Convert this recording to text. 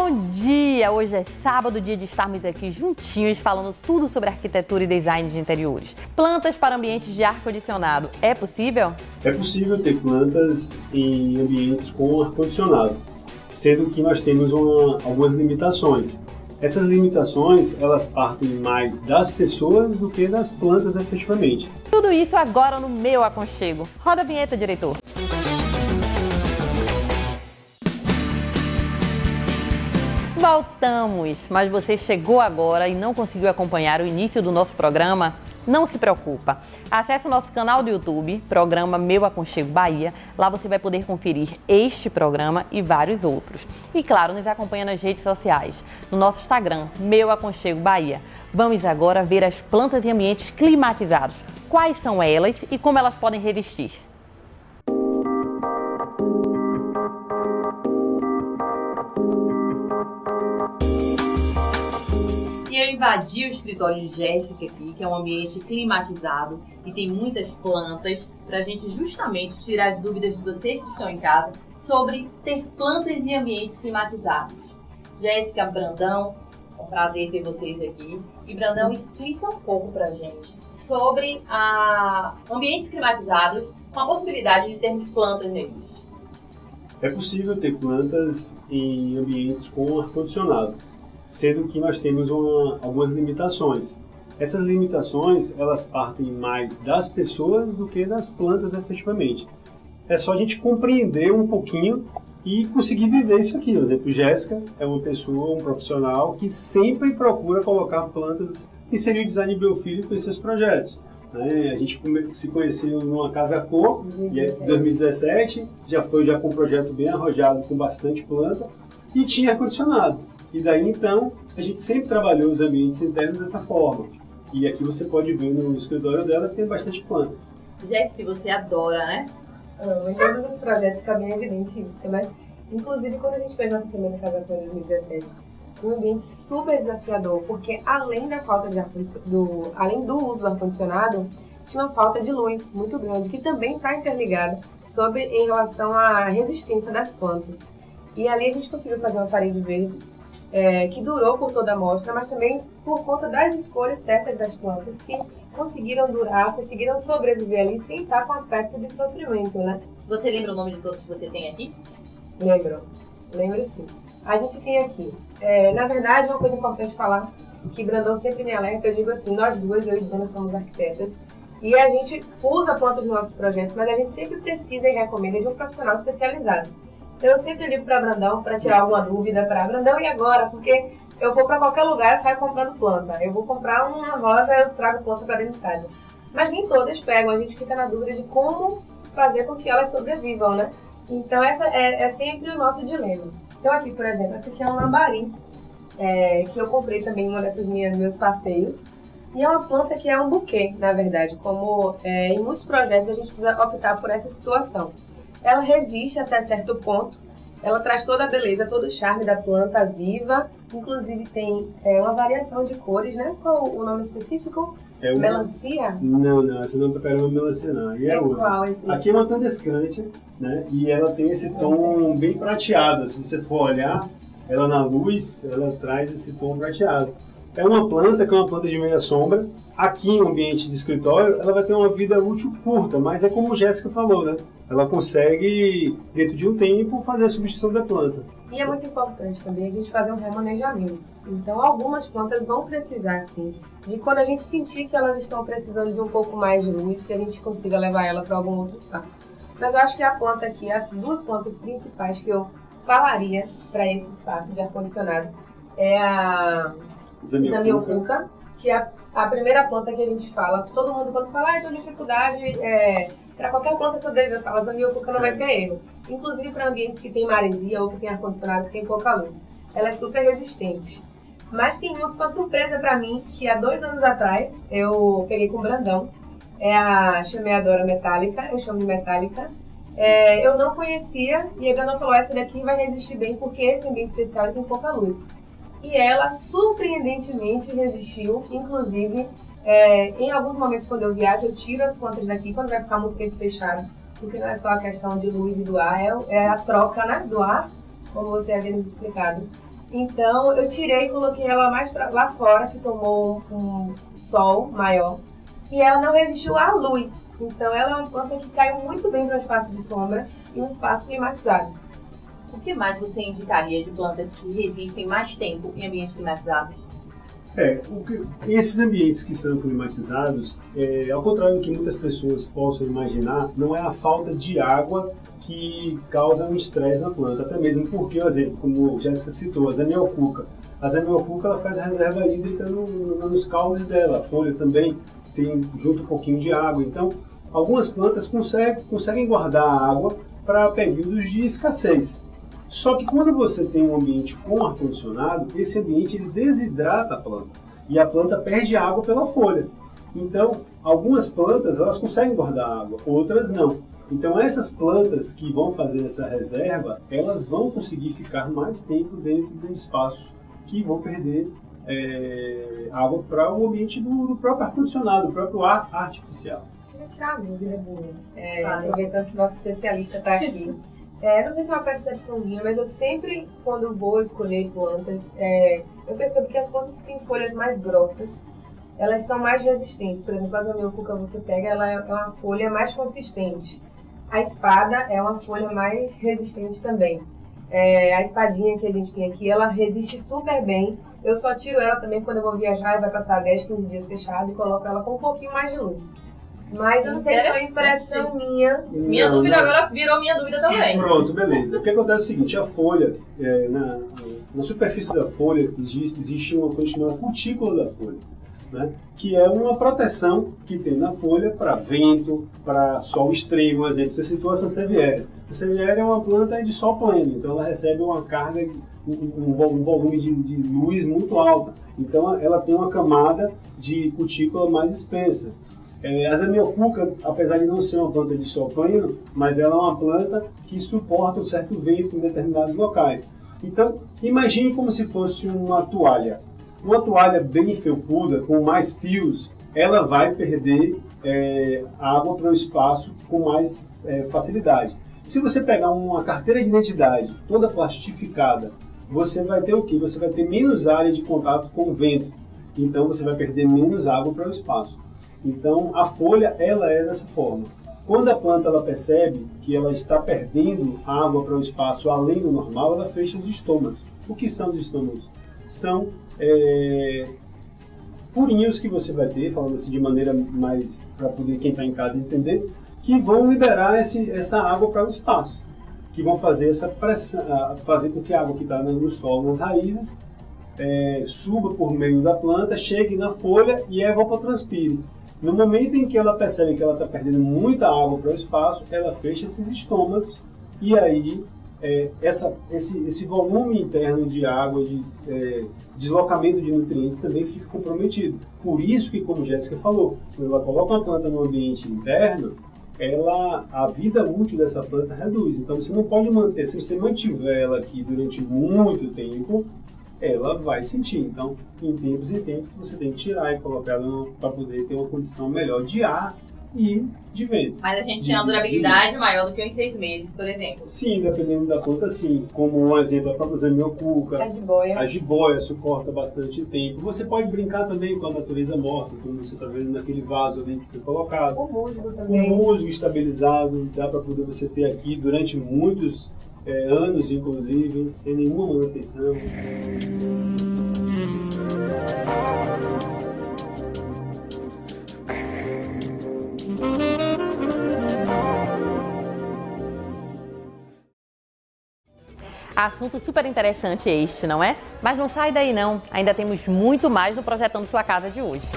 Bom dia! Hoje é sábado, dia de estarmos aqui juntinhos falando tudo sobre arquitetura e design de interiores. Plantas para ambientes de ar-condicionado, é possível? É possível ter plantas em ambientes com ar-condicionado, sendo que nós temos algumas limitações. Essas limitações, elas partem mais das pessoas do que das plantas efetivamente. Tudo isso agora no meu aconchego. Roda a vinheta, diretor. Voltamos, mas você chegou agora e não conseguiu acompanhar o início do nosso programa? Não se preocupa. Acesse o nosso canal do YouTube, programa Meu Aconchego Bahia. Lá você vai poder conferir este programa e vários outros. E claro, nos acompanha nas redes sociais, no nosso Instagram, Meu Aconchego Bahia. Vamos agora ver as plantas em ambientes climatizados. Quais são elas e como elas podem resistir? Eu invadi o escritório de Jéssica aqui, que é um ambiente climatizado e tem muitas plantas, para a gente justamente tirar as dúvidas de vocês que estão em casa sobre ter plantas em ambientes climatizados. Jéssica, Brandão, é um prazer ter vocês aqui. E Brandão, explica um pouco para a gente sobre ambientes climatizados com a possibilidade de termos plantas neles. É possível ter plantas em ambientes com ar-condicionado, sendo que nós temos algumas limitações. Essas limitações, elas partem mais das pessoas do que das plantas efetivamente. É só a gente compreender um pouquinho e conseguir viver isso aqui. Por exemplo, Jéssica é uma pessoa, um profissional que sempre procura colocar plantas que seria o design biofílico em seus projetos. A gente se conheceu numa casa cor, em 2017, já com um projeto bem arrojado, com bastante planta, e tinha ar-condicionado. E daí, então, a gente sempre trabalhou os ambientes internos dessa forma. E aqui você pode ver no escritório dela que tem bastante planta. Jéssica, você adora, né? Em todos os projetos fica bem evidente isso, né? Inclusive, quando a gente fez nossa primeira casa em 2017, foi um ambiente super desafiador, porque além da falta de além do uso do ar-condicionado, tinha uma falta de luz muito grande, que também está interligada em relação à resistência das plantas. E ali a gente conseguiu fazer uma parede verde, que durou por toda a amostra, mas também por conta das escolhas certas das plantas, que conseguiram durar, conseguiram sobreviver ali sem estar com aspecto de sofrimento, né? Você lembra o nome de todos que você tem aqui? Lembro sim. A gente tem aqui, na verdade, uma coisa importante falar, que Brandão sempre me alerta, eu digo assim, nós duas, eu e Bruna, somos arquitetas, e a gente usa plantas nos nossos projetos, mas a gente sempre precisa e recomenda de um profissional especializado. Então eu sempre ligo para Brandão para tirar alguma dúvida, para Brandão, e agora? Porque eu vou para qualquer lugar e saio comprando planta. Eu vou comprar uma rosa e eu trago planta para dentro de casa. Mas nem todas pegam, a gente fica na dúvida de como fazer com que elas sobrevivam, né? Então essa é sempre o nosso dilema. Então aqui, por exemplo, essa aqui é um lambari, que eu comprei também em uma dessas meus passeios. E é uma planta que é um buquê, na verdade, como em muitos projetos a gente precisa optar por essa situação. Ela resiste até certo ponto, ela traz toda a beleza, todo o charme da planta viva, inclusive tem uma variação de cores, né? Qual o nome específico? Melancia? Não, essa não é uma melancia não. E qual esse? Aqui é uma tandescante, né? E ela tem esse tom bem prateado. Se você for olhar ela na luz, ela traz esse tom prateado. É uma planta que é uma planta de meia sombra. Aqui em um ambiente de escritório, ela vai ter uma vida útil curta, mas é como a Jéssica falou, né? Ela consegue, dentro de um tempo, fazer a substituição da planta. E é muito importante também a gente fazer um remanejamento. Então, algumas plantas vão precisar, sim, de quando a gente sentir que elas estão precisando de um pouco mais de luz, que a gente consiga levar ela para algum outro espaço. Mas eu acho que a planta aqui, as duas plantas principais que eu falaria para esse espaço de ar-condicionado é a Zamioculca, que é a primeira planta que a gente fala. Todo mundo quando fala, tem dificuldade, para qualquer planta sobreviver, fala, Zamioculca não vai ter erro. Inclusive para ambientes que tem maresia ou que tem ar-condicionado, que tem pouca luz. Ela é super resistente. Mas tem uma que foi uma surpresa para mim, que há 2 anos atrás eu peguei com o Brandão. É a chameadora metálica, eu chamo de metálica. Eu não conhecia, e o Brandão falou, essa daqui vai resistir bem, porque esse ambiente especial tem pouca luz. E ela surpreendentemente resistiu, inclusive em alguns momentos quando eu viajo eu tiro as plantas daqui quando vai ficar muito tempo fechado, porque não é só a questão de luz e do ar, é a troca, né, do ar, como você havia nos explicado. Então eu tirei e coloquei ela mais lá fora, que tomou um sol maior. E ela não resistiu à luz. Então ela é uma planta que caiu muito bem para um espaço de sombra e um espaço climatizado. O que mais você indicaria de plantas que resistem mais tempo em ambientes climatizados? Esses ambientes que são climatizados, ao contrário do que muitas pessoas possam imaginar, não é a falta de água que causa um estresse na planta, até mesmo porque, por exemplo, como a Jéssica citou, a zamioculca. A zamioculca ela faz a reserva hídrica nos caules dela, a folha também tem junto um pouquinho de água, então algumas plantas conseguem guardar água para períodos de escassez. Só que quando você tem um ambiente com ar-condicionado, esse ambiente ele desidrata a planta e a planta perde água pela folha. Então, algumas plantas elas conseguem guardar água, outras não. Então, essas plantas que vão fazer essa reserva, elas vão conseguir ficar mais tempo dentro do espaço que vão perder água para o ambiente do próprio ar-condicionado, do próprio ar artificial. Eu queria tirar a dúvida, aproveitando que o nosso especialista está aqui. Não sei se é uma percepção minha, mas eu sempre, quando vou escolher plantas, eu percebo que as plantas que têm folhas mais grossas, elas são mais resistentes. Por exemplo, a zamioculca você pega, ela é uma folha mais consistente. A espada é uma folha mais resistente também. A espadinha que a gente tem aqui, ela resiste super bem. Eu só tiro ela também quando eu vou viajar e vai passar 10, 15 dias fechada e coloco ela com um pouquinho mais de luz. Mas eu não sei se é uma impressão minha. Minha dúvida agora virou minha dúvida também. Pronto, beleza. O que acontece é o seguinte, a folha, na superfície da folha existe uma coisa chamada cutícula da folha, né? Que é uma proteção que tem na folha para vento, para sol extremo. Por exemplo, você citou a Sansevieria. A Sansevieria é uma planta de sol pleno, então ela recebe uma carga, um volume de luz muito alto. Então ela tem uma camada de cutícula mais espessa. A zamioculca, apesar de não ser uma planta de sol pleno, mas ela é uma planta que suporta um certo vento em determinados locais. Então, imagine como se fosse uma toalha. Uma toalha bem felpuda, com mais fios, ela vai perder água para o espaço com mais facilidade. Se você pegar uma carteira de identidade toda plastificada, você vai ter o quê? Você vai ter menos área de contato com o vento. Então, você vai perder menos água para o espaço. Então, a folha, ela é dessa forma. Quando a planta ela percebe que ela está perdendo água para o espaço além do normal, ela fecha os estômagos. O que são os estômagos? São furinhos que você vai ter, falando assim de maneira mais para poder quem está em casa entender, que vão liberar essa água para o espaço, que vão fazer essa pressão, fazer com que a água que está no solo, nas raízes, suba por meio da planta, chegue na folha e a evapotranspire. No momento em que ela percebe que ela está perdendo muita água para o espaço, ela fecha esses estômagos e aí esse volume interno de água, de deslocamento de nutrientes também fica comprometido. Por isso que, como Jéssica falou, quando ela coloca uma planta no ambiente interno, a vida útil dessa planta reduz. Então você não pode manter, se você mantiver ela aqui durante muito tempo, ela vai sentir. Então, em tempos, você tem que tirar e colocar ela para poder ter uma condição melhor de ar e de vento. Mas a gente tem uma durabilidade maior do que uns 6 meses, por exemplo. Sim, dependendo da planta, sim. Como um exemplo, a própria zamioculca, a jiboia suporta bastante tempo. Você pode brincar também com a natureza morta, como você está vendo naquele vaso ali que foi colocado. O musgo também. O musgo estabilizado, dá para poder você ter aqui durante muitos anos, inclusive, sem nenhuma manutenção. Assunto super interessante este, não é? Mas não sai daí não, ainda temos muito mais no Projetando Sua Casa de hoje.